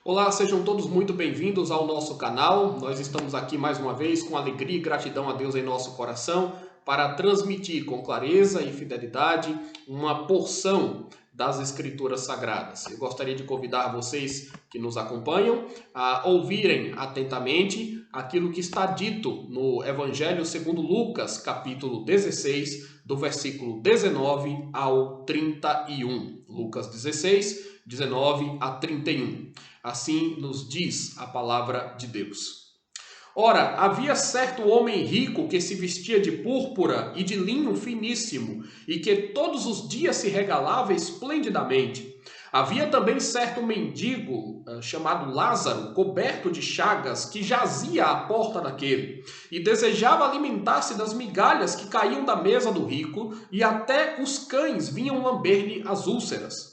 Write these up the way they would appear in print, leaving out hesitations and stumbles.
Olá, sejam todos muito bem-vindos ao nosso canal. Nós estamos aqui mais uma vez com alegria e gratidão a Deus em nosso coração para transmitir com clareza e fidelidade uma porção das Escrituras Sagradas. Eu gostaria de convidar vocês que nos acompanham a ouvirem atentamente aquilo que está dito no Evangelho segundo Lucas, capítulo 16, do versículo 19 ao 31. Lucas 16, 19 a 31. Assim nos diz a palavra de Deus. Ora, havia certo homem rico que se vestia de púrpura e de linho finíssimo, e que todos os dias se regalava esplendidamente. Havia também certo mendigo chamado Lázaro, coberto de chagas, que jazia à porta daquele, e desejava alimentar-se das migalhas que caíam da mesa do rico, e até os cães vinham lamber-lhe as úlceras.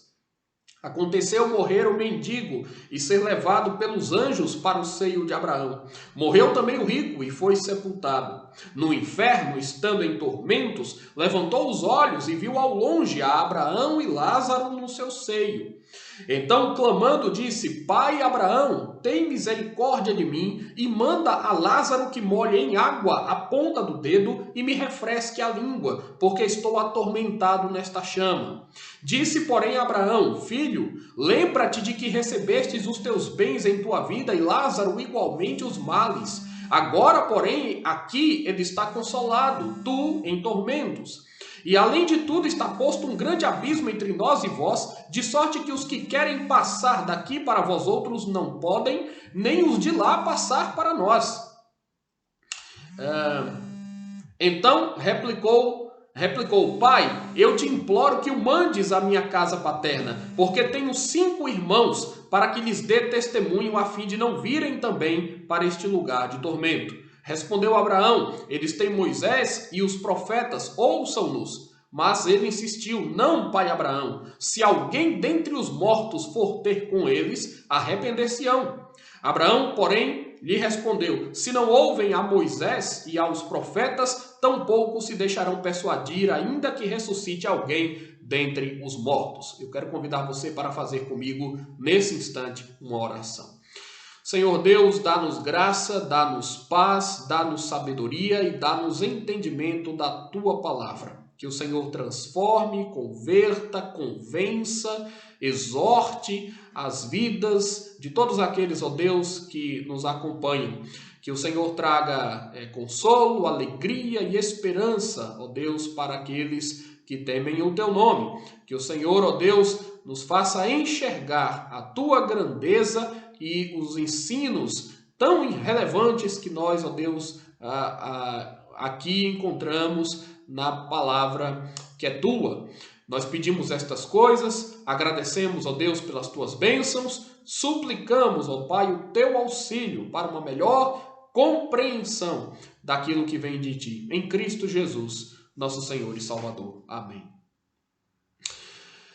Aconteceu morrer o mendigo e ser levado pelos anjos para o seio de Abraão. Morreu também o rico e foi sepultado. No inferno, estando em tormentos, levantou os olhos e viu ao longe a Abraão e Lázaro no seu seio. Então, clamando, disse: Pai Abraão, tem misericórdia de mim e manda a Lázaro que molhe em água a ponta do dedo e me refresque a língua, porque estou atormentado nesta chama. Disse, porém, Abraão: Filho, lembra-te de que recebestes os teus bens em tua vida e Lázaro igualmente os males. Agora, porém, aqui ele está consolado, tu em tormentos. E além de tudo está posto um grande abismo entre nós e vós, de sorte que os que querem passar daqui para vós outros não podem, nem os de lá passar para nós. Então replicou, Pai, eu te imploro que o mandes à minha casa paterna, porque tenho 5 irmãos, para que lhes dê testemunho, a fim de não virem também para este lugar de tormento. Respondeu Abraão: eles têm Moisés e os profetas, ouçam-nos. Mas ele insistiu: não, pai Abraão, se alguém dentre os mortos for ter com eles, arrepender-se-ão. Abraão, porém, lhe respondeu: se não ouvem a Moisés e aos profetas, tampouco se deixarão persuadir, ainda que ressuscite alguém dentre os mortos. Eu quero convidar você para fazer comigo, nesse instante, uma oração. Senhor Deus, dá-nos graça, dá-nos paz, dá-nos sabedoria e dá-nos entendimento da Tua palavra. Que o Senhor transforme, converta, convença, exorte as vidas de todos aqueles, ó Deus, que nos acompanham. Que o Senhor traga consolo, alegria e esperança, ó Deus, para aqueles que temem o Teu nome. Que o Senhor, ó Deus, nos faça enxergar a Tua grandeza e os ensinos tão relevantes que nós, ó Deus, aqui encontramos na palavra que é Tua. Nós pedimos estas coisas, agradecemos, ó Deus, pelas Tuas bênçãos, suplicamos, ó Pai, o Teu auxílio para uma melhor compreensão daquilo que vem de Ti. Em Cristo Jesus, nosso Senhor e Salvador. Amém.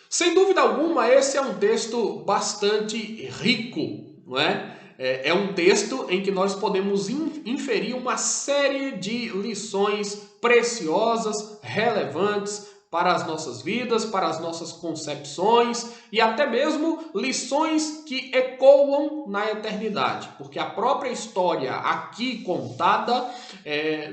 Sem dúvida alguma, esse é um texto bastante rico, não é? É um texto em que nós podemos inferir uma série de lições preciosas, relevantes para as nossas vidas, para as nossas concepções e até mesmo lições que ecoam na eternidade, porque a própria história aqui contada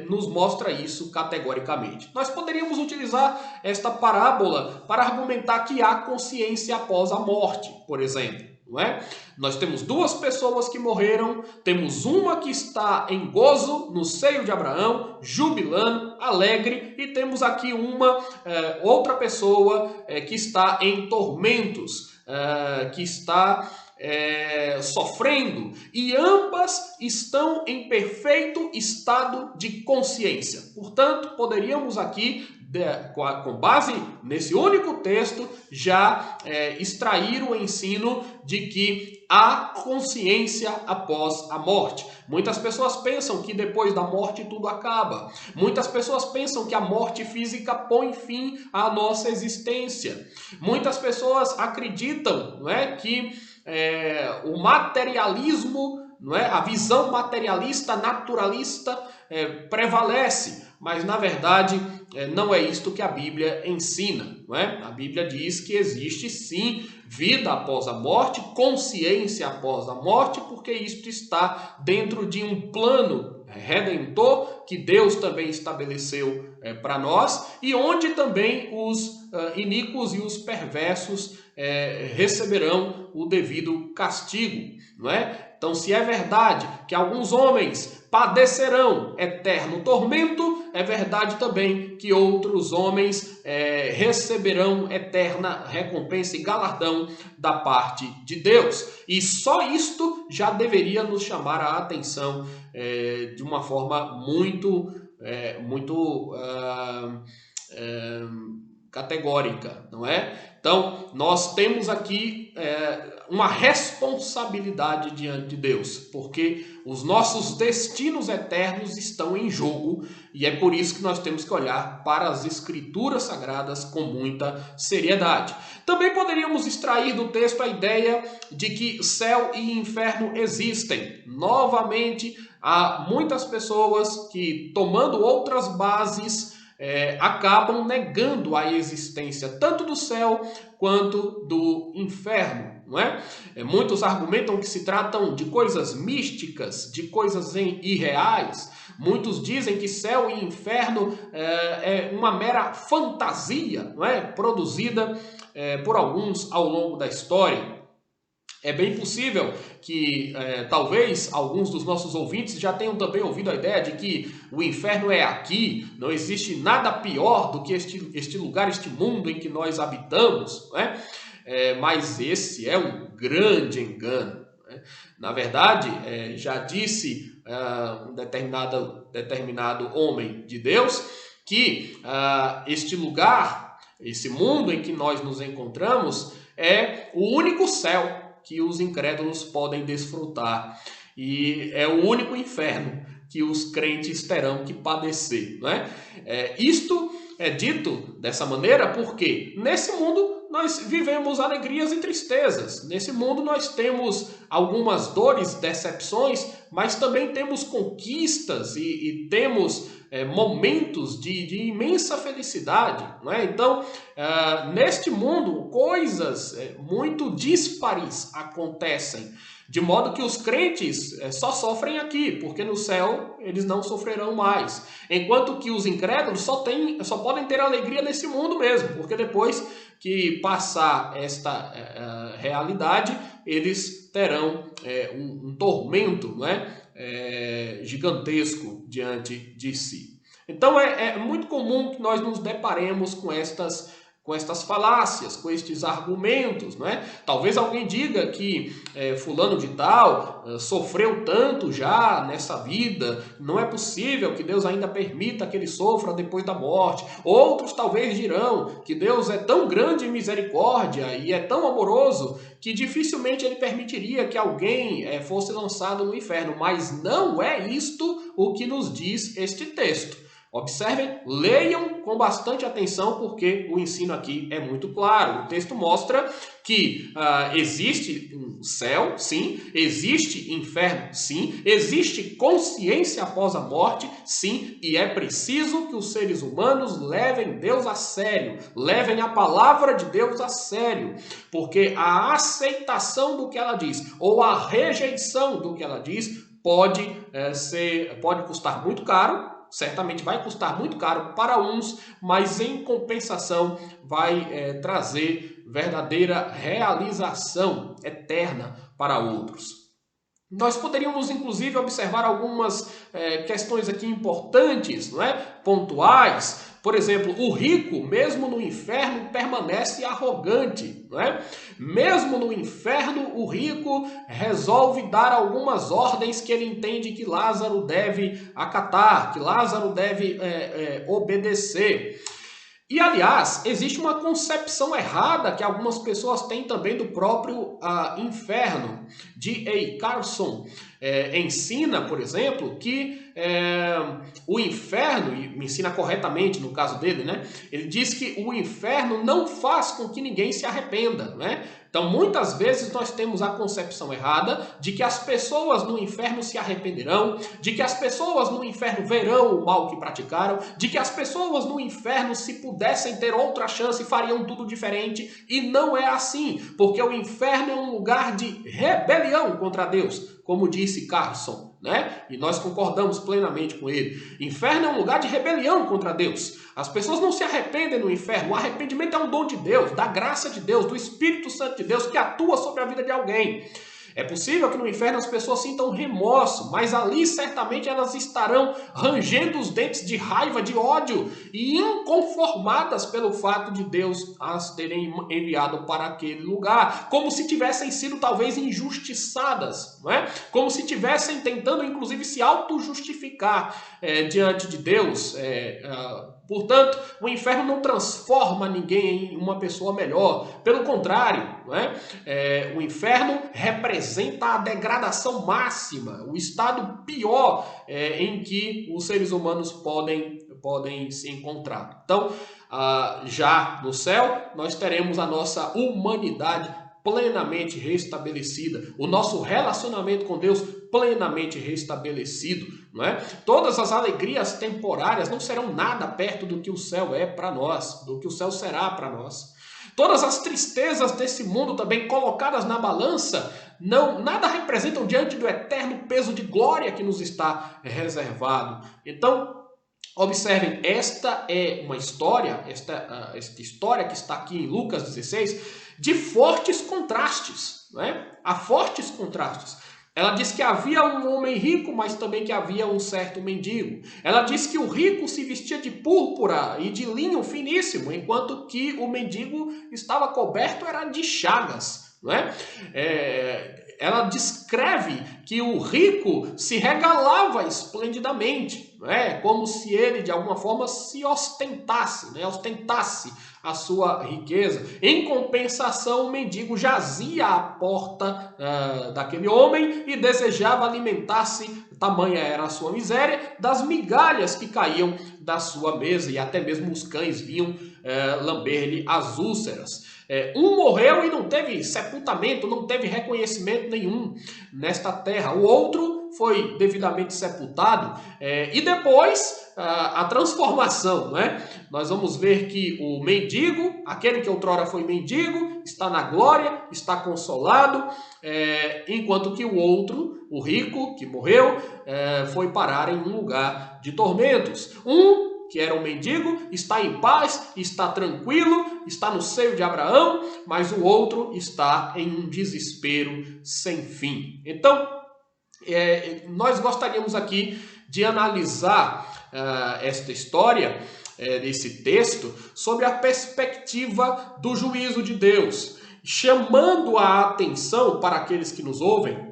nos mostra isso categoricamente. Nós poderíamos utilizar esta parábola para argumentar que há consciência após a morte, por exemplo. Não é? Nós temos 2 pessoas que morreram, temos uma que está em gozo no seio de Abraão, jubilando, alegre, e temos aqui uma outra pessoa que está em tormentos, que está sofrendo, e ambas estão em perfeito estado de consciência. Portanto, poderíamos aqui, com base nesse único texto, já extrair o ensino de que há consciência após a morte. Muitas pessoas pensam que depois da morte tudo acaba. Muitas pessoas pensam que a morte física põe fim à nossa existência. Muitas pessoas acreditam, não é, que o materialismo, não é, a visão materialista, naturalista prevalece. Mas, na verdade, não é isto que a Bíblia ensina, não é? A Bíblia diz que existe sim vida após a morte, consciência após a morte, porque isto está dentro de um plano redentor que Deus também estabeleceu para nós, e onde também os iníquos e os perversos receberão o devido castigo, não é? Então, se é verdade que alguns homens padecerão eterno tormento, é verdade também que outros homens receberão eterna recompensa e galardão da parte de Deus. E só isto já deveria nos chamar a atenção de uma forma muito categórica, não é? Então, nós temos aqui uma responsabilidade diante de Deus, porque os nossos destinos eternos estão em jogo, e é por isso que nós temos que olhar para as Escrituras Sagradas com muita seriedade. Também poderíamos extrair do texto a ideia de que céu e inferno existem. Novamente, há muitas pessoas que, tomando outras bases, acabam negando a existência tanto do céu quanto do inferno, não é? Muitos argumentam que se tratam de coisas místicas, de coisas irreais. Muitos dizem que céu e inferno é uma mera fantasia, não é? Produzida por alguns ao longo da história. É bem possível que talvez alguns dos nossos ouvintes já tenham também ouvido a ideia de que o inferno é aqui, não existe nada pior do que este lugar, este mundo em que nós habitamos, não é? Mas esse é um grande engano, não é? Na verdade, já disse um determinado homem de Deus que este lugar, esse mundo em que nós nos encontramos é o único céu que os incrédulos podem desfrutar, e é o único inferno que os crentes terão que padecer, não é? Isto é dito dessa maneira porque nesse mundo nós vivemos alegrias e tristezas, nesse mundo nós temos algumas dores, decepções, mas também temos conquistas e temos momentos de imensa felicidade, não é? Então, neste mundo, coisas muito díspares acontecem, de modo que os crentes só sofrem aqui, porque no céu eles não sofrerão mais, enquanto que os incrédulos só podem ter alegria nesse mundo mesmo, porque depois que passar esta realidade, eles terão um tormento, não é? Gigantesco diante de si. Então é muito comum que nós nos deparemos com estas falácias, com estes argumentos, não é? Talvez alguém diga que fulano de tal sofreu tanto já nessa vida, não é possível que Deus ainda permita que ele sofra depois da morte. Outros talvez dirão que Deus é tão grande em misericórdia e é tão amoroso que dificilmente ele permitiria que alguém fosse lançado no inferno. Mas não é isto o que nos diz este texto. Observem, leiam com bastante atenção, porque o ensino aqui é muito claro. O texto mostra que existe um céu, sim, existe inferno, sim, existe consciência após a morte, sim, e é preciso que os seres humanos levem Deus a sério, levem a palavra de Deus a sério, porque a aceitação do que ela diz ou a rejeição do que ela diz pode custar muito caro. Certamente vai custar muito caro para uns, mas em compensação vai trazer verdadeira realização eterna para outros. Nós poderíamos, inclusive, observar algumas questões aqui importantes, não é? Pontuais. Por exemplo, o rico, mesmo no inferno, permanece arrogante, não é? Mesmo no inferno, o rico resolve dar algumas ordens que ele entende que Lázaro deve acatar, que Lázaro deve obedecer. E, aliás, existe uma concepção errada que algumas pessoas têm também do próprio inferno, de A. Carson. ensina, por exemplo, que o inferno, e me ensina corretamente no caso dele, né? Ele diz que o inferno não faz com que ninguém se arrependa, né? Então, muitas vezes nós temos a concepção errada de que as pessoas no inferno se arrependerão, de que as pessoas no inferno verão o mal que praticaram, de que as pessoas no inferno, se pudessem ter outra chance, fariam tudo diferente. E não é assim, porque o inferno é um lugar de rebelião contra Deus, como disse Carlson, né? E nós concordamos plenamente com ele. Inferno é um lugar de rebelião contra Deus. As pessoas não se arrependem no inferno. O arrependimento é um dom de Deus, da graça de Deus, do Espírito Santo de Deus que atua sobre a vida de alguém. É possível que no inferno as pessoas sintam remorso, mas ali certamente elas estarão rangendo os dentes de raiva, de ódio e inconformadas pelo fato de Deus as terem enviado para aquele lugar, como se tivessem sido talvez injustiçadas, não é? Como se tivessem tentando inclusive se auto-justificar diante de Deus. Portanto, o inferno não transforma ninguém em uma pessoa melhor. Pelo contrário, não é? O inferno representa a degradação máxima, o estado pior em que os seres humanos podem se encontrar. Então, já no céu, nós teremos a nossa humanidade plenamente restabelecida, o nosso relacionamento com Deus plenamente restabelecido, não é? Todas as alegrias temporárias não serão nada perto do que o céu é para nós, do que o céu será para nós. Todas as tristezas desse mundo também colocadas na balança, nada representam diante do eterno peso de glória que nos está reservado. Então, observem, esta é uma história, esta história que está aqui em Lucas 16, de fortes contrastes, não é? Há fortes contrastes. Ela diz que havia um homem rico, mas também que havia um certo mendigo. Ela diz que o rico se vestia de púrpura e de linho finíssimo, enquanto que o mendigo estava coberto era de chagas, não é? Ela descreve que o rico se regalava esplendidamente, não é? Como se ele, de alguma forma, se ostentasse, né? Ostentasse a sua riqueza. Em compensação, o mendigo jazia à porta daquele homem e desejava alimentar-se, tamanha era a sua miséria, das migalhas que caíam da sua mesa, e até mesmo os cães vinham lamber-lhe as úlceras. Um morreu e não teve sepultamento, não teve reconhecimento nenhum nesta terra. O outro foi devidamente sepultado. E depois, a transformação, né? Nós vamos ver que o mendigo, aquele que outrora foi mendigo, está na glória, está consolado, enquanto que o outro, o rico, que morreu, foi parar em um lugar de tormentos. Que era um mendigo, está em paz, está tranquilo, está no seio de Abraão, mas o outro está em um desespero sem fim. Então, nós gostaríamos aqui de analisar esta história, esse texto, sob a perspectiva do juízo de Deus, chamando a atenção para aqueles que nos ouvem,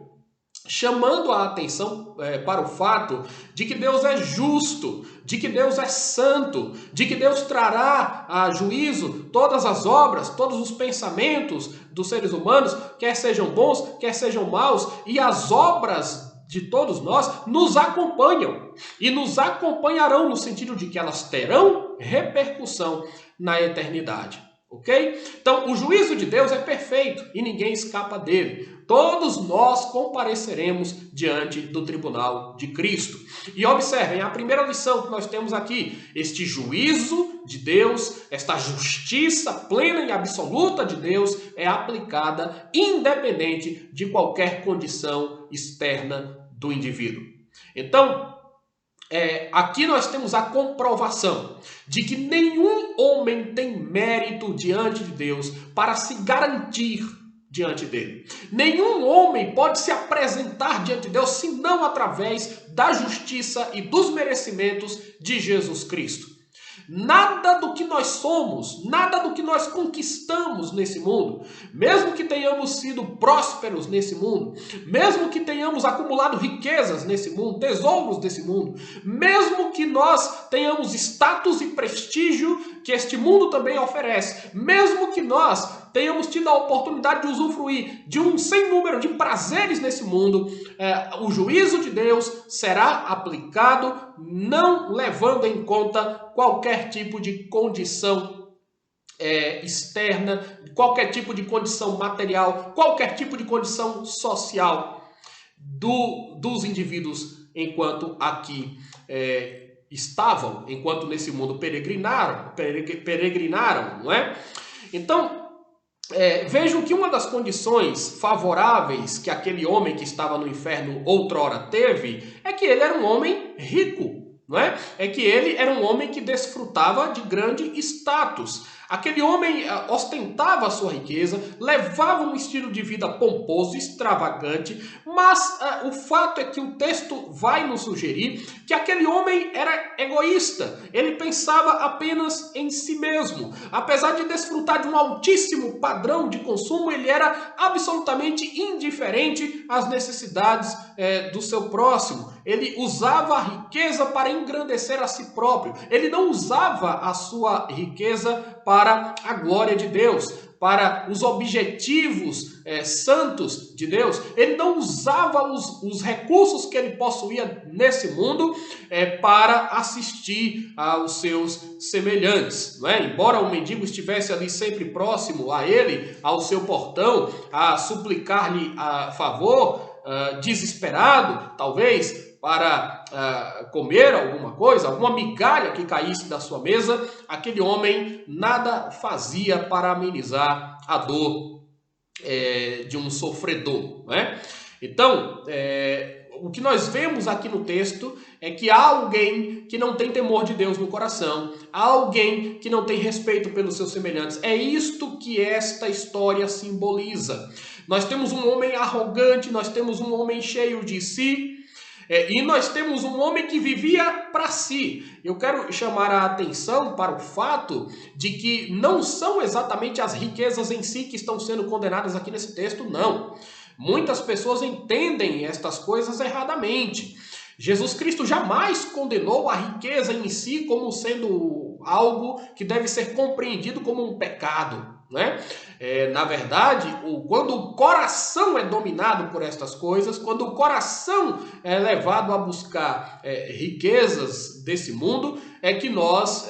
chamando a atenção para o fato de que Deus é justo, de que Deus é santo, de que Deus trará a juízo todas as obras, todos os pensamentos dos seres humanos, quer sejam bons, quer sejam maus, e as obras de todos nós nos acompanham e nos acompanharão no sentido de que elas terão repercussão na eternidade. Ok? Então, o juízo de Deus é perfeito e ninguém escapa dele. Todos nós compareceremos diante do tribunal de Cristo. E observem, a primeira lição que nós temos aqui, este juízo de Deus, esta justiça plena e absoluta de Deus é aplicada independente de qualquer condição externa do indivíduo. Então, aqui nós temos a comprovação de que nenhum homem tem mérito diante de Deus para se garantir diante dele. Nenhum homem pode se apresentar diante de Deus senão através da justiça e dos merecimentos de Jesus Cristo. Nada do que nós somos, nada do que nós conquistamos nesse mundo, mesmo que tenhamos sido prósperos nesse mundo, mesmo que tenhamos acumulado riquezas nesse mundo, tesouros desse mundo, mesmo que nós tenhamos status e prestígio que este mundo também oferece. Mesmo que nós tenhamos tido a oportunidade de usufruir de um sem número de prazeres nesse mundo, o juízo de Deus será aplicado, não levando em conta qualquer tipo de condição externa, qualquer tipo de condição material, qualquer tipo de condição social dos indivíduos enquanto aqui estavam, enquanto nesse mundo peregrinaram, não é? Então, vejam que uma das condições favoráveis que aquele homem que estava no inferno outrora teve é que ele era um homem rico, não é? É que ele era um homem que desfrutava de grande status. Aquele homem ostentava a sua riqueza, levava um estilo de vida pomposo, extravagante, mas o fato é que o texto vai nos sugerir que aquele homem era egoísta. Ele pensava apenas em si mesmo. Apesar de desfrutar de um altíssimo padrão de consumo, ele era absolutamente indiferente às necessidades do seu próximo. Ele usava a riqueza para engrandecer a si próprio. Ele não usava a sua riqueza para a glória de Deus, para os objetivos santos de Deus. Ele não usava os recursos que ele possuía nesse mundo para assistir aos seus semelhantes, não é? Embora o mendigo estivesse ali sempre próximo a ele, ao seu portão, a suplicar-lhe a favor, desesperado, talvez, para comer alguma coisa, alguma migalha que caísse da sua mesa, aquele homem nada fazia para amenizar a dor de um sofredor, não é? Então, o que nós vemos aqui no texto é que há alguém que não tem temor de Deus no coração, há alguém que não tem respeito pelos seus semelhantes. É isto que esta história simboliza. Nós temos um homem arrogante, nós temos um homem cheio de si, e nós temos um homem que vivia para si. Eu quero chamar a atenção para o fato de que não são exatamente as riquezas em si que estão sendo condenadas aqui nesse texto, não. Muitas pessoas entendem estas coisas erradamente. Jesus Cristo jamais condenou a riqueza em si como sendo algo que deve ser compreendido como um pecado, né? Na verdade, quando o coração é dominado por estas coisas, quando o coração é levado a buscar riquezas desse mundo, é que nós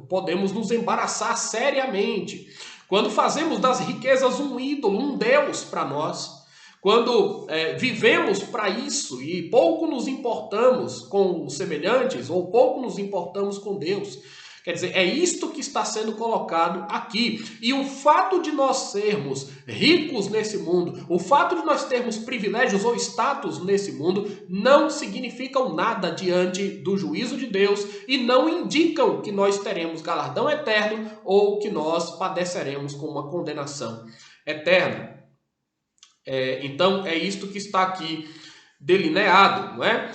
podemos nos embaraçar seriamente. Quando fazemos das riquezas um ídolo, um Deus para nós, quando vivemos para isso e pouco nos importamos com os semelhantes ou pouco nos importamos com Deus. Quer dizer, é isto que está sendo colocado aqui. E o fato de nós sermos ricos nesse mundo, o fato de nós termos privilégios ou status nesse mundo, não significam nada diante do juízo de Deus e não indicam que nós teremos galardão eterno ou que nós padeceremos com uma condenação eterna. Então, é isto que está aqui delineado, não é?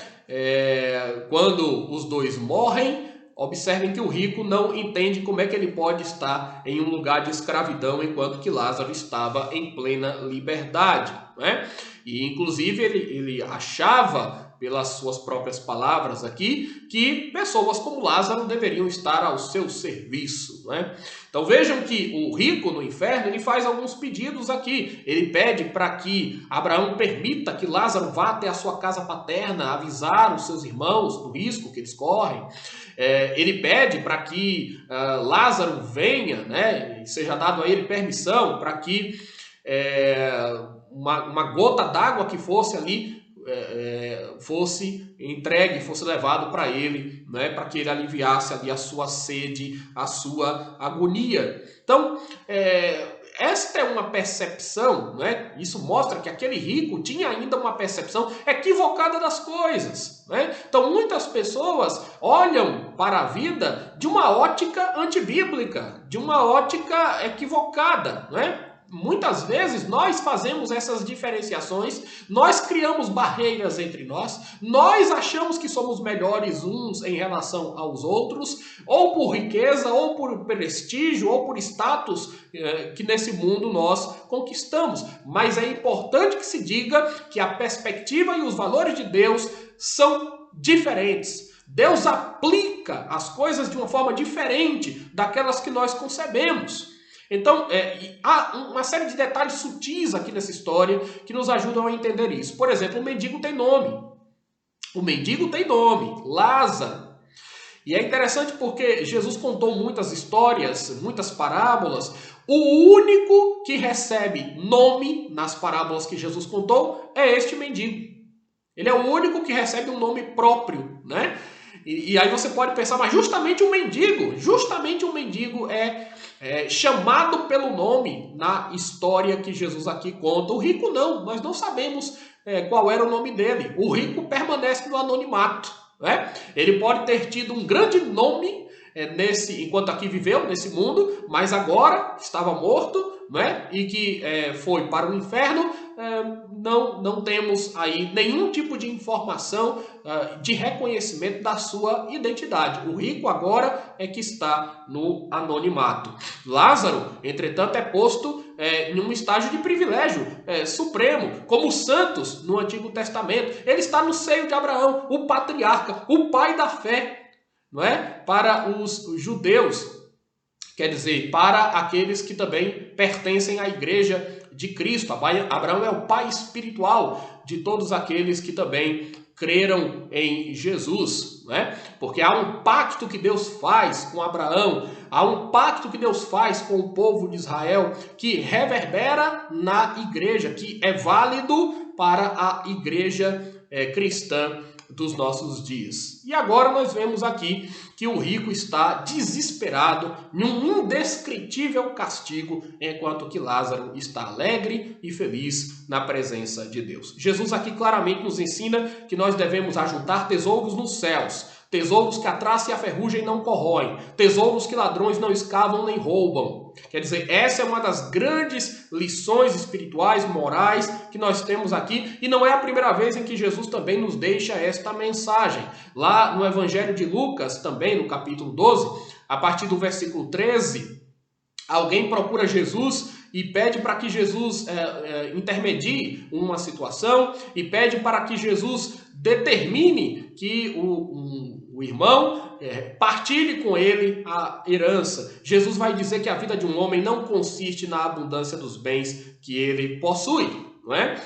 Quando os dois morrem, observem que o rico não entende como é que ele pode estar em um lugar de escravidão enquanto que Lázaro estava em plena liberdade, não é? E, inclusive, ele achava, pelas suas próprias palavras aqui, que pessoas como Lázaro deveriam estar ao seu serviço, não é? Então vejam que o rico no inferno, ele faz alguns pedidos aqui. Ele pede para que Abraão permita que Lázaro vá até a sua casa paterna, avisar os seus irmãos do risco que eles correm. Ele pede para que Lázaro venha, né, e seja dado a ele permissão para que uma gota d'água que fosse ali fosse entregue, fosse levado para ele, né, para que ele aliviasse ali a sua sede, a sua agonia. Então, esta é uma percepção, né? Isso mostra que aquele rico tinha ainda uma percepção equivocada das coisas, né? Então, muitas pessoas olham para a vida de uma ótica antibíblica, de uma ótica equivocada, né? Muitas vezes nós fazemos essas diferenciações, nós criamos barreiras entre nós achamos que somos melhores uns em relação aos outros, ou por riqueza, ou por prestígio, ou por status que nesse mundo nós conquistamos. Mas é importante que se diga que a perspectiva e os valores de Deus são diferentes. Deus aplica as coisas de uma forma diferente daquelas que nós concebemos. Então, há uma série de detalhes sutis aqui nessa história que nos ajudam a entender isso. Por exemplo, o mendigo tem nome. O mendigo tem nome, Lázaro. E é interessante porque Jesus contou muitas histórias, muitas parábolas. O único que recebe nome nas parábolas que Jesus contou é este mendigo. Ele é o único que recebe um nome próprio, né? E aí você pode pensar, mas justamente o mendigo é chamado pelo nome na história que Jesus aqui conta. O rico não, nós não sabemos qual era o nome dele. O rico permanece no anonimato, né? Ele pode ter tido um grande nome enquanto aqui viveu, nesse mundo, mas agora estava morto, né? E que foi para o inferno. Não temos aí nenhum tipo de informação de reconhecimento da sua identidade. O rico agora é que está no anonimato. Lázaro, entretanto, é posto em um estágio de privilégio supremo, como os santos no Antigo Testamento. Ele está no seio de Abraão, o patriarca, o pai da fé, não é? Para os judeus, quer dizer, para aqueles que também pertencem à igreja de Cristo. Abraão é o pai espiritual de todos aqueles que também creram em Jesus, né? Porque há um pacto que Deus faz com Abraão, há um pacto que Deus faz com o povo de Israel que reverbera na igreja, que é válido para a igreja cristã dos nossos dias. E agora nós vemos aqui que o rico está desesperado num indescritível castigo, enquanto que Lázaro está alegre e feliz na presença de Deus. Jesus aqui claramente nos ensina que nós devemos ajuntar tesouros nos céus, tesouros que a traça e a ferrugem não corroem, tesouros que ladrões não escavam nem roubam. Quer dizer, essa é uma das grandes lições espirituais, morais que nós temos aqui, e não é a primeira vez em que Jesus também nos deixa esta mensagem. Lá no Evangelho de Lucas, também no capítulo 12, a partir do versículo 13, alguém procura Jesus e pede para que Jesus intermedie uma situação e pede para que Jesus determine que o irmão partilhe com ele a herança. Jesus vai dizer que a vida de um homem não consiste na abundância dos bens que ele possui. Não é?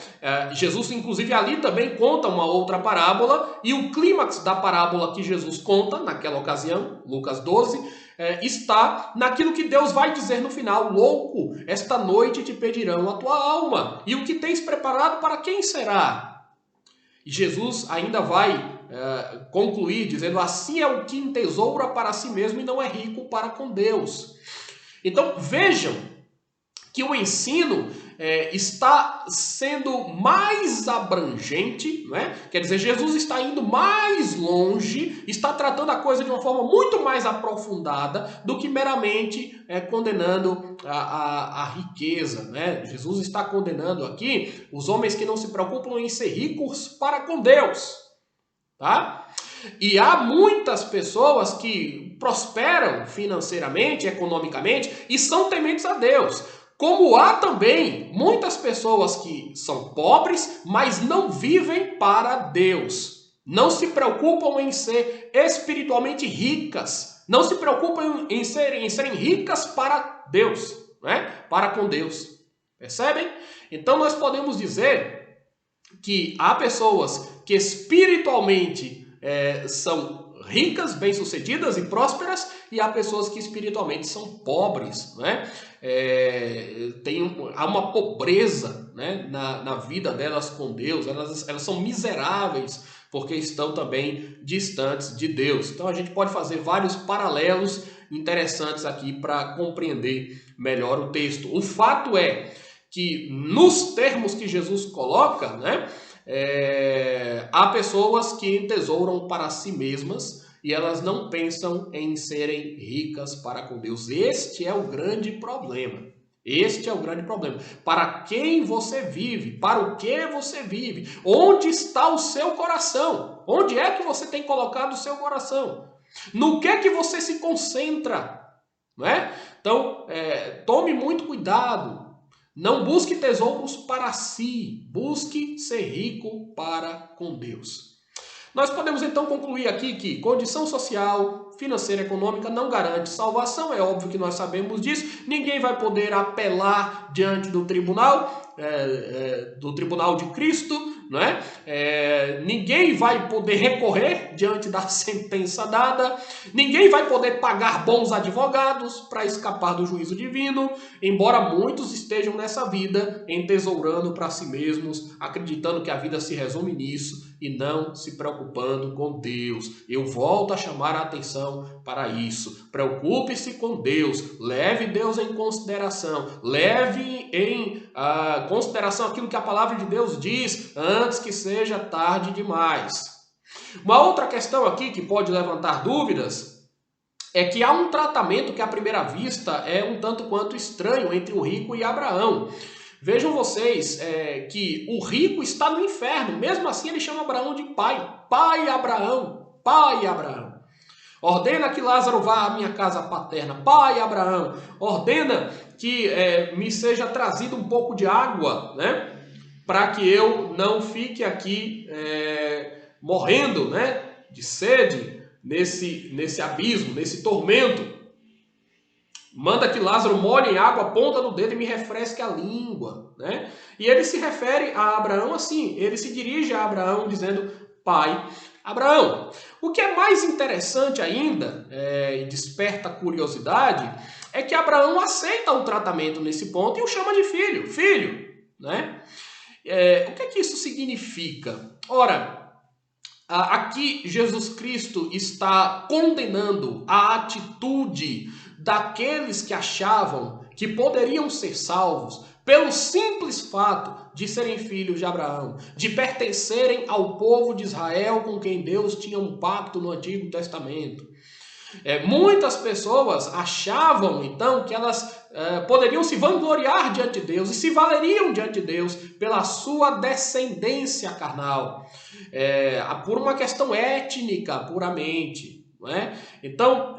Jesus, inclusive, ali também conta uma outra parábola, e o clímax da parábola que Jesus conta naquela ocasião, Lucas 12, está naquilo que Deus vai dizer no final: louco, esta noite te pedirão a tua alma, e o que tens preparado para quem será? E Jesus ainda vai concluir dizendo: assim é o que entesoura para si mesmo e não é rico para com Deus. Então vejam que o ensino está sendo mais abrangente, não é? Quer dizer, Jesus está indo mais longe, está tratando a coisa de uma forma muito mais aprofundada do que meramente condenando a riqueza, né? Jesus está condenando aqui os homens que não se preocupam em ser ricos para com Deus, tá? E há muitas pessoas que prosperam financeiramente, economicamente, e são tementes a Deus. Como há também muitas pessoas que são pobres, mas não vivem para Deus. Não se preocupam em ser espiritualmente ricas. Não se preocupam em serem ricas para Deus, né? Para com Deus. Percebem? Então nós podemos dizer que há pessoas que espiritualmente são ricas, bem-sucedidas e prósperas, e há pessoas que espiritualmente são pobres, né? Há uma pobreza, né, na vida delas com Deus, elas são miseráveis porque estão também distantes de Deus. Então a gente pode fazer vários paralelos interessantes aqui para compreender melhor o texto. O fato é que nos termos que Jesus coloca, né, há pessoas que entesouram para si mesmas e elas não pensam em serem ricas para com Deus. Este é o grande problema. Este é o grande problema. Para quem você vive? Para o que você vive? Onde está o seu coração? Onde é que você tem colocado o seu coração? No que você se concentra? Não é? Então, tome muito cuidado. Não busque tesouros para si, busque ser rico para com Deus. Nós podemos então concluir aqui que condição social, financeira, econômica não garante salvação, é óbvio que nós sabemos disso. Ninguém vai poder apelar diante do tribunal de Cristo, não é? Ninguém vai poder recorrer diante da sentença dada, ninguém vai poder pagar bons advogados para escapar do juízo divino, embora muitos estejam nessa vida entesourando para si mesmos, acreditando que a vida se resume nisso e não se preocupando com Deus. Eu volto a chamar a atenção para isso. Preocupe-se com Deus, leve Deus em consideração, leve em consideração aquilo que a palavra de Deus diz, antes que seja tarde demais. Uma outra questão aqui que pode levantar dúvidas é que há um tratamento que à primeira vista é um tanto quanto estranho entre o rico e Abraão. Vejam vocês que o rico está no inferno, mesmo assim ele chama Abraão de pai. Pai Abraão, pai Abraão. Ordena que Lázaro vá à minha casa paterna. Pai Abraão, ordena que me seja trazido um pouco de água, né? Para que eu não fique aqui morrendo, né? De sede nesse abismo, nesse tormento. Manda que Lázaro molhe em água a ponta do dedo e me refresque a língua, né? E ele se refere a Abraão assim, ele se dirige a Abraão dizendo, pai Abraão. O que é mais interessante ainda, e desperta curiosidade, é que Abraão aceita o tratamento nesse ponto e o chama de filho, né? O que é que isso significa? Ora, aqui Jesus Cristo está condenando a atitude daqueles que achavam que poderiam ser salvos pelo simples fato de serem filhos de Abraão, de pertencerem ao povo de Israel com quem Deus tinha um pacto no Antigo Testamento. Muitas pessoas achavam, então, que elas poderiam se vangloriar diante de Deus e se valeriam diante de Deus pela sua descendência carnal, por uma questão étnica puramente. Não é? Então,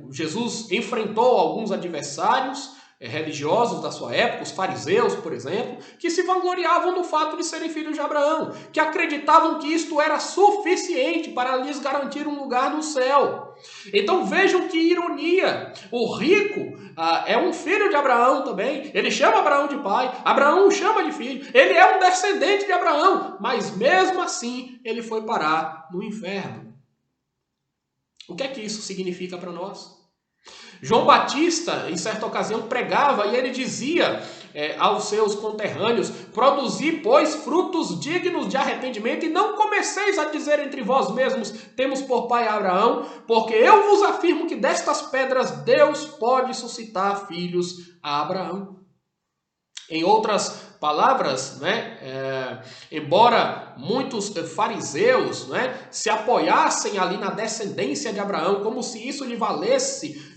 Jesus enfrentou alguns adversários religiosos da sua época, os fariseus, por exemplo, que se vangloriavam do fato de serem filhos de Abraão, que acreditavam que isto era suficiente para lhes garantir um lugar no céu. Então vejam que ironia, o rico é um filho de Abraão também, ele chama Abraão de pai, Abraão o chama de filho, ele é um descendente de Abraão, mas mesmo assim ele foi parar no inferno. O que é que isso significa para nós? João Batista, em certa ocasião, pregava e ele dizia aos seus conterrâneos, produzi, pois, frutos dignos de arrependimento e não comeceis a dizer entre vós mesmos, temos por pai Abraão, porque eu vos afirmo que destas pedras Deus pode suscitar filhos a Abraão. Em outras palavras, né, embora muitos fariseus, né, se apoiassem ali na descendência de Abraão, como se isso lhe valesse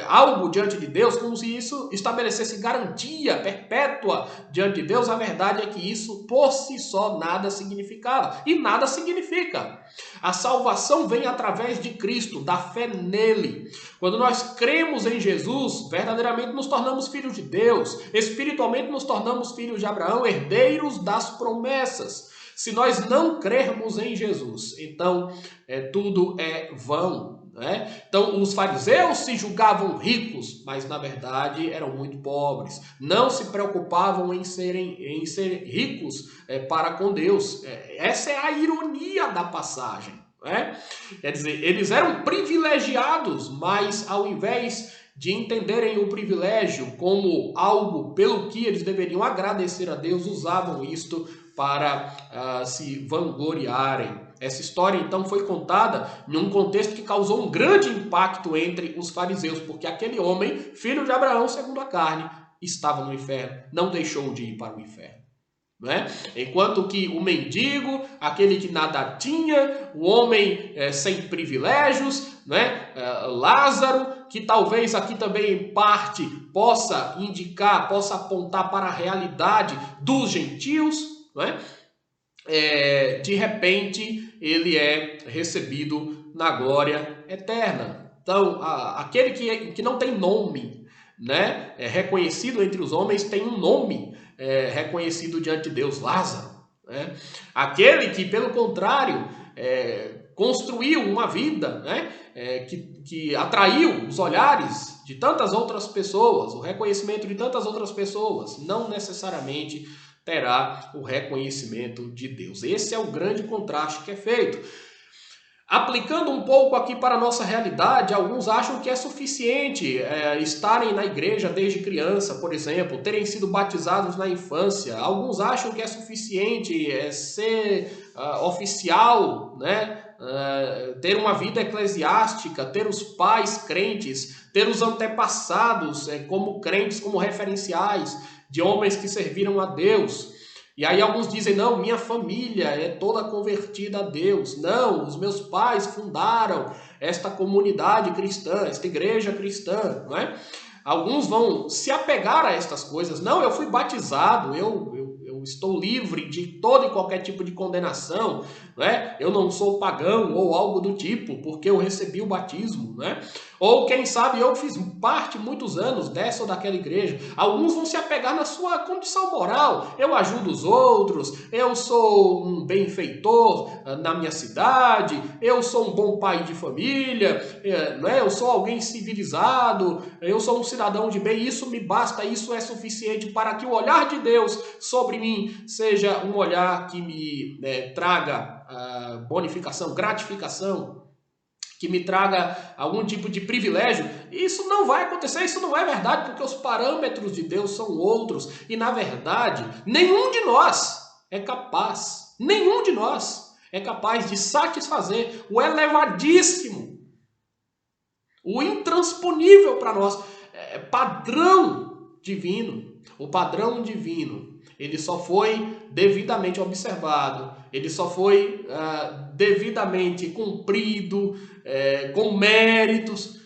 algo diante de Deus, como se isso estabelecesse garantia perpétua diante de Deus, a verdade é que isso por si só nada significava. E nada significa. A salvação vem através de Cristo, da fé nele. Quando nós cremos em Jesus, verdadeiramente nos tornamos filhos de Deus. Espiritualmente nos tornamos filhos de Abraão, herdeiros das promessas. Se nós não crermos em Jesus, então tudo é vão. Né? Então os fariseus se julgavam ricos, mas na verdade eram muito pobres. Não se preocupavam em ser ricos para com Deus. Essa é a ironia da passagem. Né? Quer dizer, eles eram privilegiados, mas ao invés de entenderem o privilégio como algo pelo que eles deveriam agradecer a Deus, usavam isto para se vangloriarem. Essa história, então, foi contada num contexto que causou um grande impacto entre os fariseus, porque aquele homem, filho de Abraão, segundo a carne, estava no inferno, não deixou de ir para o inferno. Né? Enquanto que o mendigo, aquele que nada tinha, o homem sem privilégios, né? Lázaro, que talvez aqui também em parte possa indicar, possa apontar para a realidade dos gentios, né? De repente ele é recebido na glória eterna. Então, aquele que não tem nome, né? Reconhecido entre os homens, tem um nome reconhecido diante de Deus, Lázaro. Né? Aquele que, pelo contrário, construiu uma vida, né, que atraiu os olhares de tantas outras pessoas, o reconhecimento de tantas outras pessoas, não necessariamente terá o reconhecimento de Deus. Esse é o grande contraste que é feito. Aplicando um pouco aqui para a nossa realidade, alguns acham que é suficiente estarem na igreja desde criança, por exemplo, terem sido batizados na infância. Alguns acham que é suficiente ser oficial, né? Ter uma vida eclesiástica, ter os pais crentes, ter os antepassados como crentes, como referenciais de homens que serviram a Deus. E aí alguns dizem, não, minha família é toda convertida a Deus. Não, os meus pais fundaram esta comunidade cristã, esta igreja cristã, não é? Alguns vão se apegar a estas coisas. Não, eu fui batizado, eu estou livre de todo e qualquer tipo de condenação, não é? Eu não sou pagão ou algo do tipo, porque eu recebi o batismo, né? Ou quem sabe eu fiz parte muitos anos dessa ou daquela igreja. Alguns vão se apegar na sua condição moral. Eu ajudo os outros, eu sou um benfeitor na minha cidade, eu sou um bom pai de família, não é? Eu sou alguém civilizado, eu sou um cidadão de bem, isso me basta, isso é suficiente para que o olhar de Deus sobre mim seja um olhar que me traga bonificação, gratificação, que me traga algum tipo de privilégio. Isso não vai acontecer, isso não é verdade, porque os parâmetros de Deus são outros. E, na verdade, nenhum de nós é capaz de satisfazer o elevadíssimo, o intransponível para nós padrão divino. O padrão divino, ele só foi devidamente observado, ele só foi devidamente cumprido, com méritos,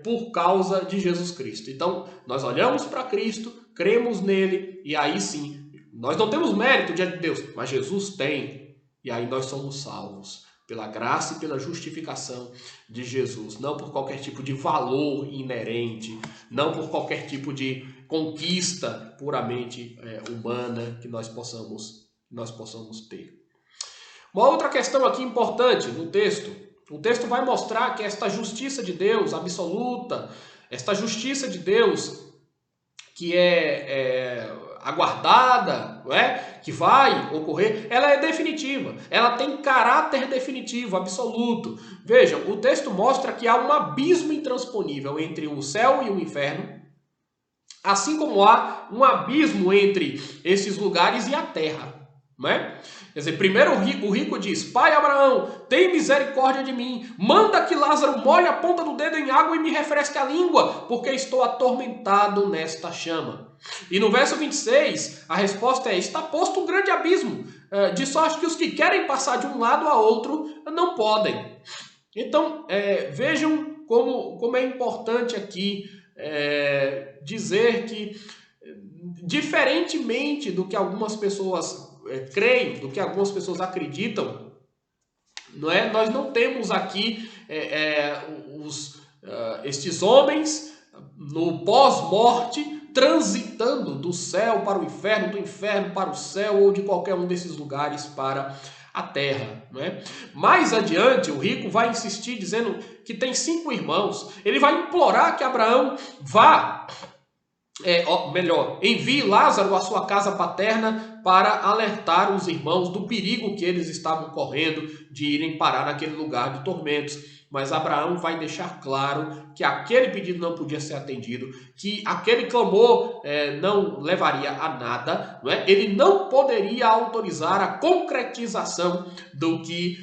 por causa de Jesus Cristo. Então, nós olhamos para Cristo, cremos nele, e aí sim, nós não temos mérito diante de Deus, mas Jesus tem, e aí nós somos salvos pela graça e pela justificação de Jesus, não por qualquer tipo de valor inerente, não por qualquer tipo de conquista puramente humana que nós possamos ter. Uma outra questão aqui importante no texto, o texto vai mostrar que esta justiça de Deus absoluta, esta justiça de Deus que é aguardada, não é? Que vai ocorrer, ela é definitiva, ela tem caráter definitivo, absoluto. Vejam, o texto mostra que há um abismo intransponível entre o céu e o inferno, assim como há um abismo entre esses lugares e a terra. Não é? Quer dizer, primeiro o rico diz, pai Abraão, tem misericórdia de mim, manda que Lázaro molhe a ponta do dedo em água e me refresque a língua, porque estou atormentado nesta chama. E no verso 26, a resposta é, está posto um grande abismo, de sorte que os que querem passar de um lado a outro não podem. Então, vejam como é importante aqui dizer que, diferentemente do que algumas pessoas creem, do que algumas pessoas acreditam, não é? Nós não temos aqui estes homens no pós-morte transitando do céu para o inferno, do inferno para o céu ou de qualquer um desses lugares para a terra, não é? Mais adiante, o rico vai insistir dizendo que tem 5 irmãos. Ele vai implorar que Abraão vá, envie Lázaro à sua casa paterna para alertar os irmãos do perigo que eles estavam correndo de irem parar naquele lugar de tormentos. Mas Abraão vai deixar claro que aquele pedido não podia ser atendido, que aquele clamor não levaria a nada, não é? Ele não poderia autorizar a concretização do que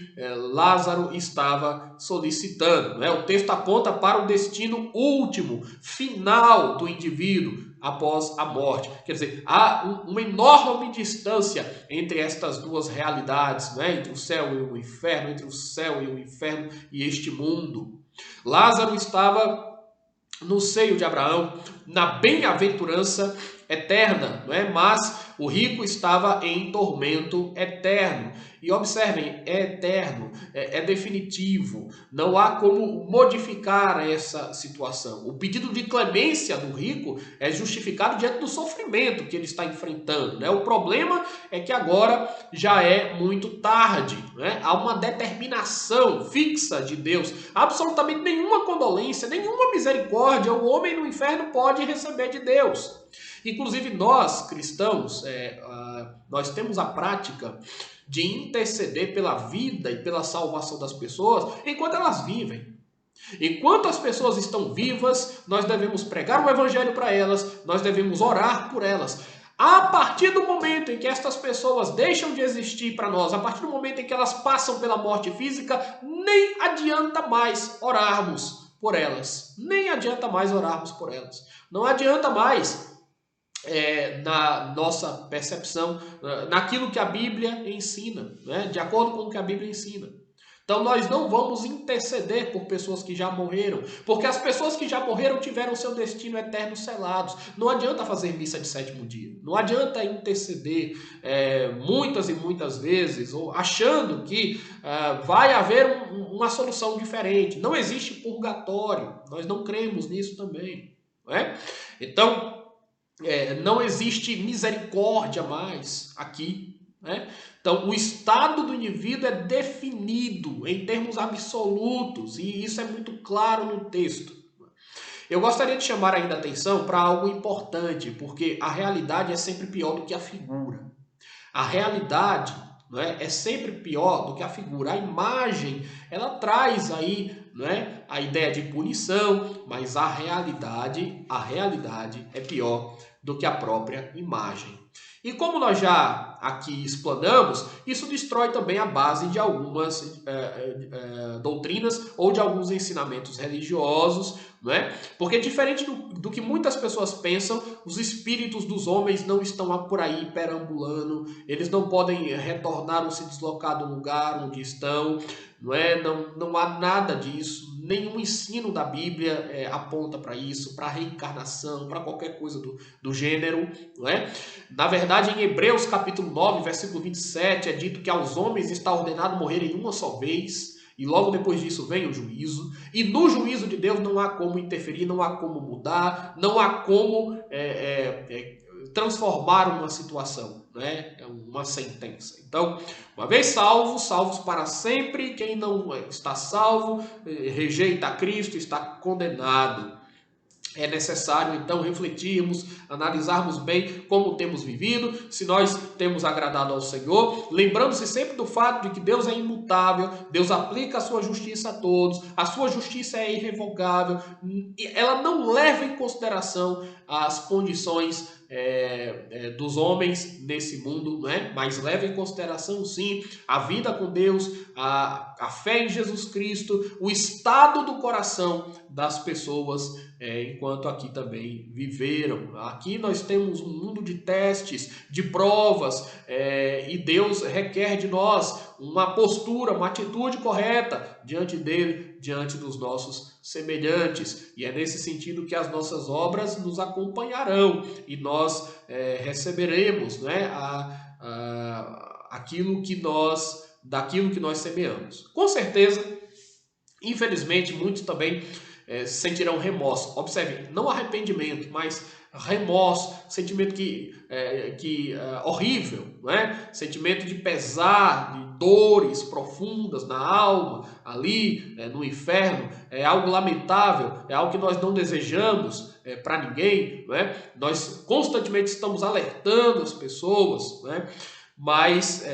Lázaro estava solicitando. Não é? O texto aponta para o destino último, final do indivíduo após a morte. Quer dizer, há uma enorme distância entre estas duas realidades, não é? Entre o céu e o inferno, entre o céu e o inferno e este mundo. Lázaro estava no seio de Abraão, na bem-aventurança eterna, não é? Mas O rico estava em tormento eterno. E observem, é eterno, é definitivo. Não há como modificar essa situação. O pedido de clemência do rico é justificado diante do sofrimento que ele está enfrentando, né? O problema é que agora já é muito tarde, né? Há uma determinação fixa de Deus. Absolutamente nenhuma condolência, nenhuma misericórdia o homem no inferno pode receber de Deus. Inclusive nós, cristãos, nós temos a prática de interceder pela vida e pela salvação das pessoas enquanto elas vivem. Enquanto as pessoas estão vivas, nós devemos pregar o evangelho para elas, nós devemos orar por elas. A partir do momento em que estas pessoas deixam de existir para nós, a partir do momento em que elas passam pela morte física, nem adianta mais orarmos por elas. Nem adianta mais orarmos por elas. Não adianta mais na nossa percepção, naquilo que a Bíblia ensina, né? De acordo com o que a Bíblia ensina. Então nós não vamos interceder por pessoas que já morreram, porque as pessoas que já morreram tiveram seu destino eterno selados. Não adianta fazer missa de sétimo dia, não adianta interceder muitas e muitas vezes, ou achando que vai haver uma solução diferente. Não existe purgatório, nós não cremos nisso também, não é? Então, não existe misericórdia mais aqui, né? Então, o estado do indivíduo é definido em termos absolutos, e isso é muito claro no texto. Eu gostaria de chamar ainda a atenção para algo importante, porque a realidade é sempre pior do que a figura. A realidade, não é sempre pior do que a figura. A imagem, ela traz aí, não é, a ideia de punição, mas a realidade é pior do que a própria imagem. E como nós já aqui explanamos, isso destrói também a base de algumas doutrinas ou de alguns ensinamentos religiosos, não é? Porque diferente do que muitas pessoas pensam, os espíritos dos homens não estão por aí perambulando, eles não podem retornar ou se deslocar do lugar onde estão, não é? Não há nada disso. Nenhum ensino da Bíblia aponta para isso, para reencarnação, para qualquer coisa do gênero, não é? Na verdade, em Hebreus capítulo 9, versículo 27, é dito que aos homens está ordenado morrerem uma só vez, e logo depois disso vem o juízo, e no juízo de Deus não há como interferir, não há como mudar, não há como transformar uma situação, né? É uma sentença. Então, uma vez salvos para sempre. Quem não está salvo, rejeita a Cristo, está condenado. É necessário, então, refletirmos, analisarmos bem como temos vivido, se nós temos agradado ao Senhor, lembrando-se sempre do fato de que Deus é imutável, Deus aplica a sua justiça a todos, a sua justiça é irrevogável, e ela não leva em consideração as condições dos homens nesse mundo, né? Mas leva em consideração, sim, a vida com Deus, a fé em Jesus Cristo, o estado do coração das pessoas, enquanto aqui também viveram. Aqui nós temos um mundo de testes, de provas, e Deus requer de nós uma postura, uma atitude correta diante dele, diante dos nossos semelhantes. E é nesse sentido que as nossas obras nos acompanharão e nós receberemos, né, daquilo que nós semeamos. Com certeza, infelizmente, muitos também sentirão remorso. Observe, não arrependimento, mas remorso, sentimento horrível, né? Sentimento de pesar, de dores profundas na alma, ali no inferno, é algo lamentável, é algo que nós não desejamos para ninguém, né? Nós constantemente estamos alertando as pessoas, né? Mas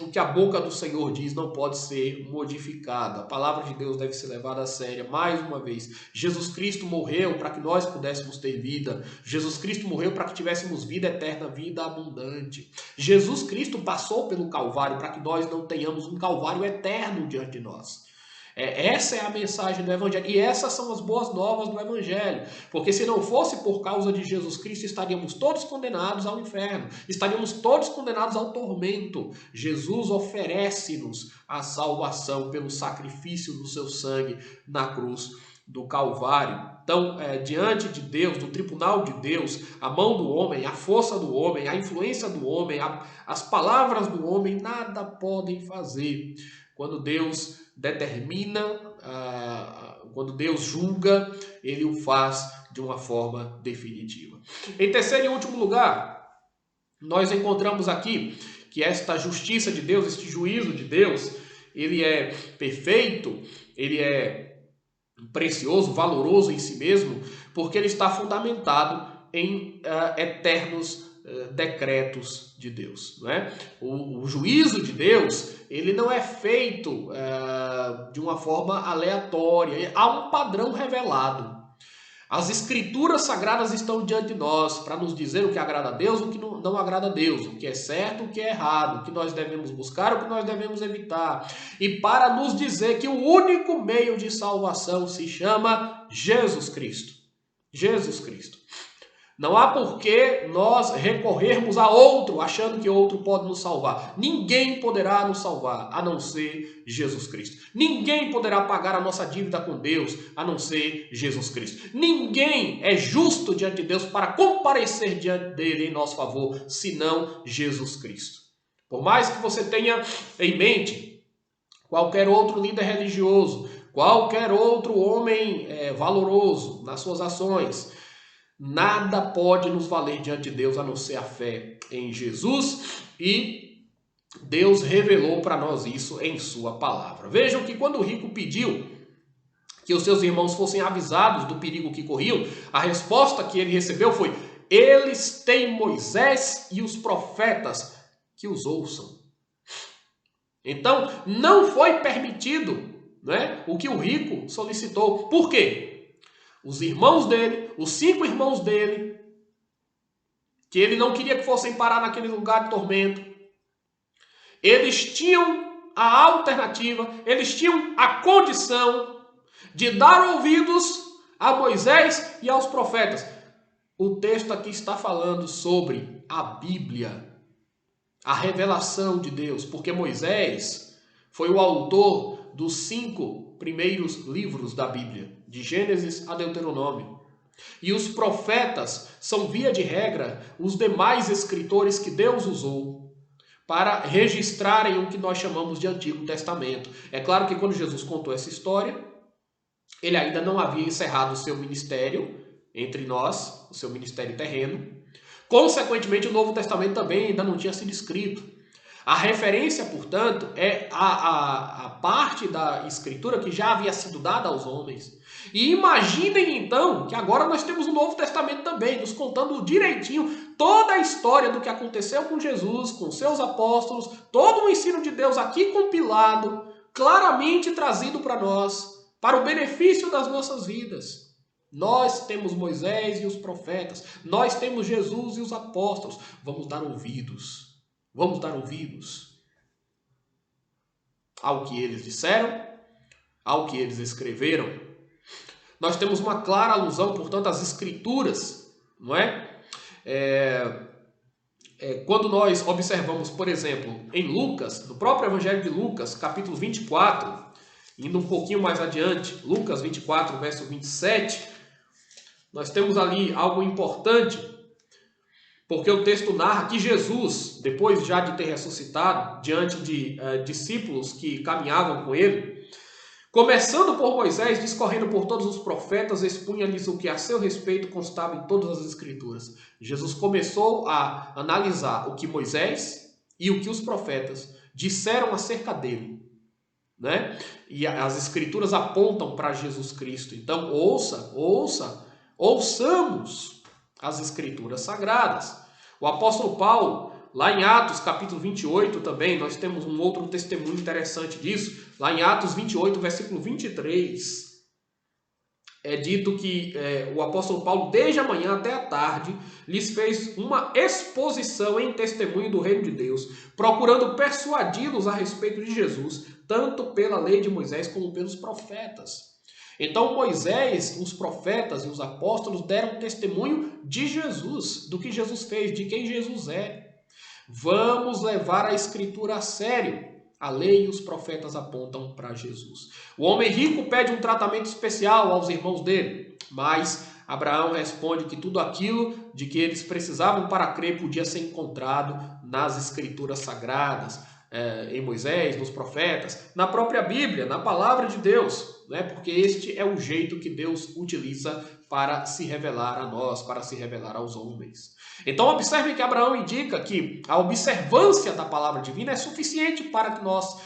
o que a boca do Senhor diz não pode ser modificado. A palavra de Deus deve ser levada a sério. Mais uma vez, Jesus Cristo morreu para que nós pudéssemos ter vida. Jesus Cristo morreu para que tivéssemos vida eterna, vida abundante. Jesus Cristo passou pelo Calvário para que nós não tenhamos um Calvário eterno diante de nós. Essa é a mensagem do Evangelho, e essas são as boas novas do Evangelho, porque se não fosse por causa de Jesus Cristo, estaríamos todos condenados ao inferno, estaríamos todos condenados ao tormento. Jesus oferece-nos a salvação pelo sacrifício do seu sangue na cruz do Calvário. Então, diante de Deus, do tribunal de Deus, a mão do homem, a força do homem, a influência do homem, as palavras do homem, nada podem fazer. Quando Deus determina, quando Deus julga, ele o faz de uma forma definitiva. Em terceiro e último lugar, nós encontramos aqui que esta justiça de Deus, este juízo de Deus, ele é perfeito, ele é precioso, valoroso em si mesmo, porque ele está fundamentado em eternos decretos de Deus. Não é? O juízo de Deus, ele não é feito de uma forma aleatória, há um padrão revelado. As escrituras sagradas estão diante de nós para nos dizer o que agrada a Deus, o que não agrada a Deus, o que é certo, o que é errado, o que nós devemos buscar, o que nós devemos evitar. E para nos dizer que o único meio de salvação se chama Jesus Cristo. Jesus Cristo. Não há por que nós recorrermos a outro, achando que outro pode nos salvar. Ninguém poderá nos salvar, a não ser Jesus Cristo. Ninguém poderá pagar a nossa dívida com Deus, a não ser Jesus Cristo. Ninguém é justo diante de Deus para comparecer diante dele em nosso favor, senão Jesus Cristo. Por mais que você tenha em mente qualquer outro líder religioso, qualquer outro homem valoroso nas suas ações, nada pode nos valer diante de Deus a não ser a fé em Jesus, e Deus revelou para nós isso em sua palavra. Vejam que quando o rico pediu que os seus irmãos fossem avisados do perigo que corriam, a resposta que ele recebeu foi: eles têm Moisés e os profetas, que os ouçam. Então, não foi permitido, né, o que o rico solicitou. Por quê? Os irmãos dele, os 5 irmãos dele, que ele não queria que fossem parar naquele lugar de tormento, eles tinham a alternativa, eles tinham a condição de dar ouvidos a Moisés e aos profetas. O texto aqui está falando sobre a Bíblia, a revelação de Deus, porque Moisés foi o autor dos 5 primeiros livros da Bíblia, de Gênesis a Deuteronômio. E os profetas são, via de regra, os demais escritores que Deus usou para registrarem o que nós chamamos de Antigo Testamento. É claro que quando Jesus contou essa história, ele ainda não havia encerrado o seu ministério entre nós, o seu ministério terreno. Consequentemente, o Novo Testamento também ainda não tinha sido escrito. A referência, portanto, é a parte da Escritura que já havia sido dada aos homens. E imaginem então que agora nós temos o Novo Testamento também, nos contando direitinho toda a história do que aconteceu com Jesus, com seus apóstolos, todo o ensino de Deus aqui compilado, claramente trazido para nós, para o benefício das nossas vidas. Nós temos Moisés e os profetas, nós temos Jesus e os apóstolos. Vamos dar ouvidos. Vamos dar ouvidos ao que eles disseram, ao que eles escreveram. Nós temos uma clara alusão, portanto, às Escrituras, não é? Quando nós observamos, por exemplo, em Lucas, no próprio Evangelho de Lucas, capítulo 24, indo um pouquinho mais adiante, Lucas 24, verso 27, nós temos ali algo importante. Porque o texto narra que Jesus, depois já de ter ressuscitado, diante de discípulos que caminhavam com ele, começando por Moisés, discorrendo por todos os profetas, expunha-lhes o que a seu respeito constava em todas as Escrituras. Jesus começou a analisar o que Moisés e o que os profetas disseram acerca dele, né? E as Escrituras apontam para Jesus Cristo. Então, ouçamos as Escrituras sagradas. O apóstolo Paulo, lá em Atos capítulo 28 também, nós temos um outro testemunho interessante disso. Lá em Atos 28, versículo 23, é dito que o apóstolo Paulo, desde a manhã até a tarde, lhes fez uma exposição em testemunho do reino de Deus, procurando persuadi-los a respeito de Jesus, tanto pela lei de Moisés como pelos profetas. Então Moisés, os profetas e os apóstolos deram testemunho de Jesus, do que Jesus fez, de quem Jesus é. Vamos levar a Escritura a sério. A lei e os profetas apontam para Jesus. O homem rico pede um tratamento especial aos irmãos dele. Mas Abraão responde que tudo aquilo de que eles precisavam para crer podia ser encontrado nas escrituras sagradas, em Moisés, nos profetas, na própria Bíblia, na palavra de Deus, né? Porque este é o jeito que Deus utiliza para se revelar a nós, para se revelar aos homens. Então observe que Abraão indica que a observância da palavra divina é suficiente para que nós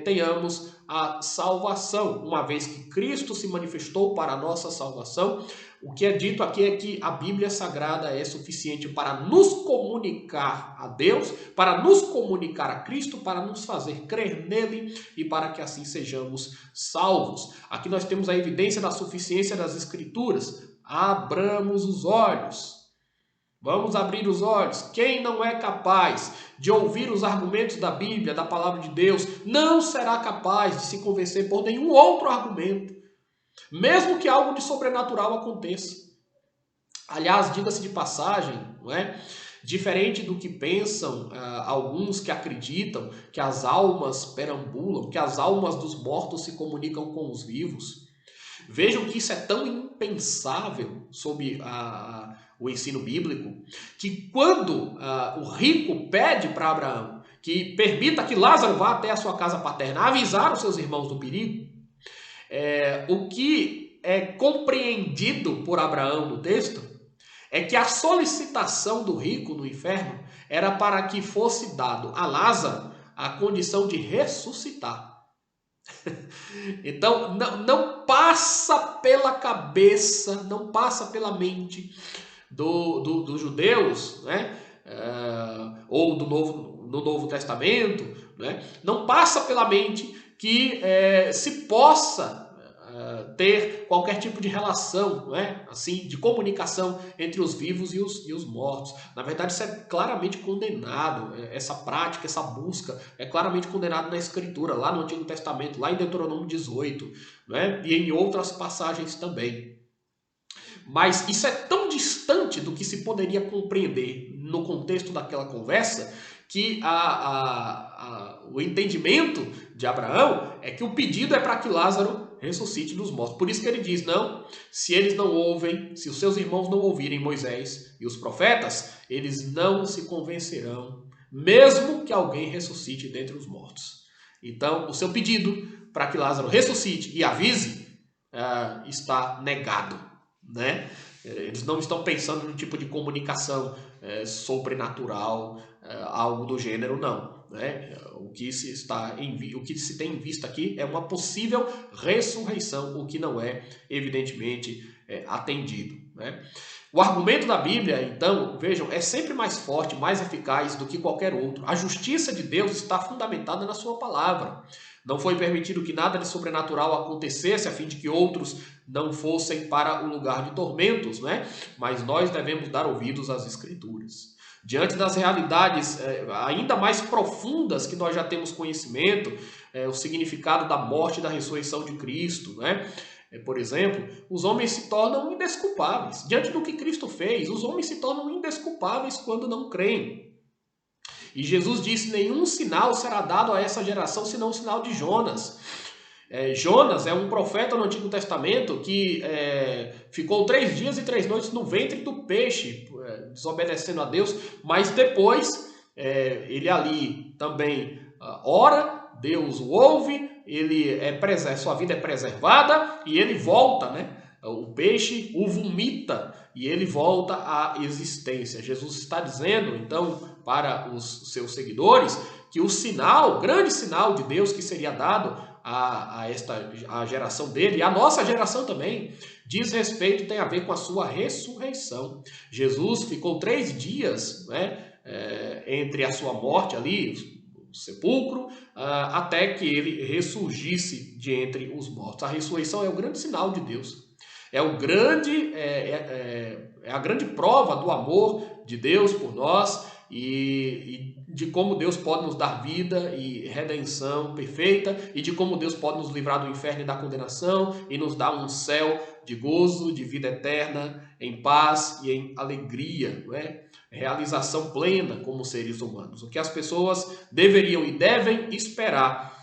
tenhamos a salvação, uma vez que Cristo se manifestou para a nossa salvação. O que é dito aqui é que a Bíblia Sagrada é suficiente para nos comunicar a Deus, para nos comunicar a Cristo, para nos fazer crer nele e para que assim sejamos salvos. Aqui nós temos a evidência da suficiência das Escrituras. Abramos os olhos. Vamos abrir os olhos. Quem não é capaz de ouvir os argumentos da Bíblia, da palavra de Deus, não será capaz de se convencer por nenhum outro argumento, mesmo que algo de sobrenatural aconteça. Aliás, diga-se de passagem, não é? Diferente do que pensam alguns que acreditam que as almas perambulam, que as almas dos mortos se comunicam com os vivos. Vejam que isso é tão impensável sob o ensino bíblico, que quando o rico pede para Abraão que permita que Lázaro vá até a sua casa paterna avisar os seus irmãos do perigo, o que é compreendido por Abraão no texto é que a solicitação do rico no inferno era para que fosse dado a Lázaro a condição de ressuscitar. Então, não passa pela cabeça, não passa pela mente dos judeus, né? Ou no Novo Testamento, né? Não passa pela mente que se possa ter qualquer tipo de relação, não é? Assim, de comunicação entre os vivos e os mortos. Na verdade, isso é claramente condenado, essa prática, essa busca, é claramente condenado na Escritura, lá no Antigo Testamento, lá em Deuteronômio 18, né? E em outras passagens também. Mas isso é tão distante do que se poderia compreender no contexto daquela conversa, que o entendimento de Abraão é que o pedido é para que Lázaro ressuscite dos mortos. Por isso que ele diz, não, se eles não ouvem, se os seus irmãos não ouvirem Moisés e os profetas, eles não se convencerão, mesmo que alguém ressuscite dentre os mortos. Então, o seu pedido para que Lázaro ressuscite e avise está negado, né? Eles não estão pensando no tipo de comunicação sobrenatural, algo do gênero, não. Né? O que se tem em vista aqui é uma possível ressurreição, o que não é, evidentemente, atendido. Né? O argumento da Bíblia, então, vejam, é sempre mais forte, mais eficaz do que qualquer outro. A justiça de Deus está fundamentada na sua palavra. Não foi permitido que nada de sobrenatural acontecesse a fim de que outros não fossem para o lugar de tormentos, né? Mas nós devemos dar ouvidos às Escrituras. Diante das realidades ainda mais profundas que nós já temos conhecimento, o significado da morte e da ressurreição de Cristo, né? Por exemplo, os homens se tornam indesculpáveis. Diante do que Cristo fez, os homens se tornam indesculpáveis quando não creem. E Jesus disse, nenhum sinal será dado a essa geração senão o sinal de Jonas. Jonas é um profeta no Antigo Testamento que ficou 3 dias e 3 noites no ventre do peixe, desobedecendo a Deus, mas depois ele ali também ora, Deus o ouve, sua vida é preservada e ele volta, né? O peixe o vomita e ele volta à existência. Jesus está dizendo, então, para os seus seguidores, que o sinal, o grande sinal de Deus que seria dado a geração dele, e a nossa geração também, diz respeito, tem a ver com a sua ressurreição. Jesus ficou 3 dias, né, entre a sua morte ali, o sepulcro, até que ele ressurgisse de entre os mortos. A ressurreição é o grande sinal de Deus. É a grande prova do amor de Deus por nós e de como Deus pode nos dar vida e redenção perfeita e de como Deus pode nos livrar do inferno e da condenação e nos dar um céu de gozo, de vida eterna, em paz e em alegria, não é? Realização plena como seres humanos. O que as pessoas deveriam e devem esperar,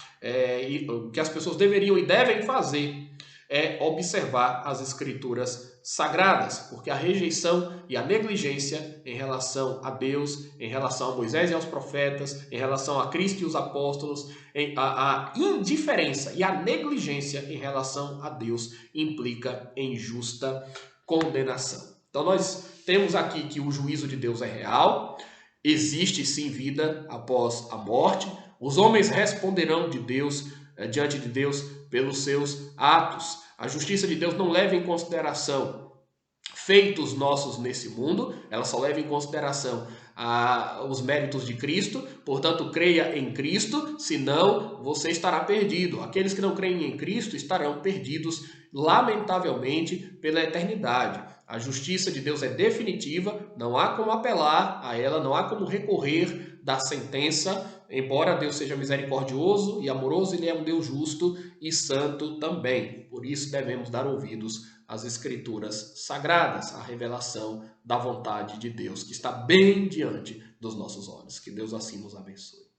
o que as pessoas deveriam e devem fazer é observar as Escrituras sagradas, porque a rejeição e a negligência em relação a Deus, em relação a Moisés e aos profetas, em relação a Cristo e os apóstolos, a indiferença e a negligência em relação a Deus implica em justa condenação. Então nós temos aqui que o juízo de Deus é real, existe sim vida após a morte, os homens responderão diante de Deus pelos seus atos. A justiça de Deus não leva em consideração feitos nossos nesse mundo, ela só leva em consideração os méritos de Cristo. Portanto, creia em Cristo, senão você estará perdido. Aqueles que não creem em Cristo estarão perdidos, lamentavelmente, pela eternidade. A justiça de Deus é definitiva, não há como apelar a ela, não há como recorrer da sentença. Embora Deus seja misericordioso e amoroso, Ele é um Deus justo e santo também. Por isso devemos dar ouvidos às Escrituras sagradas, à revelação da vontade de Deus, que está bem diante dos nossos olhos. Que Deus assim nos abençoe.